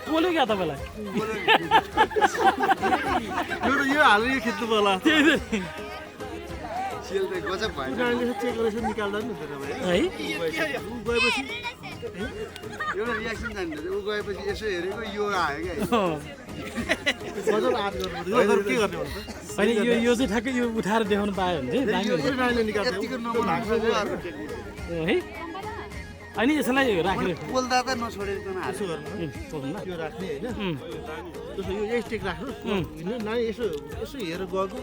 बोल्यो क्या तपाईँलाई यो हालेर यो खिच्नु पर्ला सेल त गजब भयो उनीहरूले चेक गरेर निकाल्दा नि हुन्छ तपाईँ है ऊ गएपछि एउटा रियाक्सन जान्छ ऊ गएपछि यसो हेरेको यो आयो क्या गजब आर्ट गर्नु के गर्ने भन्नु होइन यो चाहिँ ठ्याक्कै यो उठाएर देखाउनु पायो भने चाहिँ दामी हुन्छ उनीहरूले निकाल्छ यतिको नम्बर हाल्छ अर्को टेक्निक है अनि यसलाई राखेर बोल्दा त नछोडेको यसो गर्नु सोध्नु ल यो राख्ने होइन जस्तो यो स्टिक राख्नु होइन नानी यसो यसो हेरेर गएको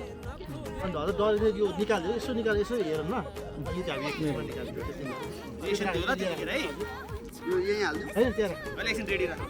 अन्त हजुर डरले यो निकाल्यो यसो निकाल्यो यसो हेरौँ ल यो चाहिँ अब निकाल्यो यो यहीँ हाल्नु होइन त्यहाँ अहिले एकछिन रेडी राख्नु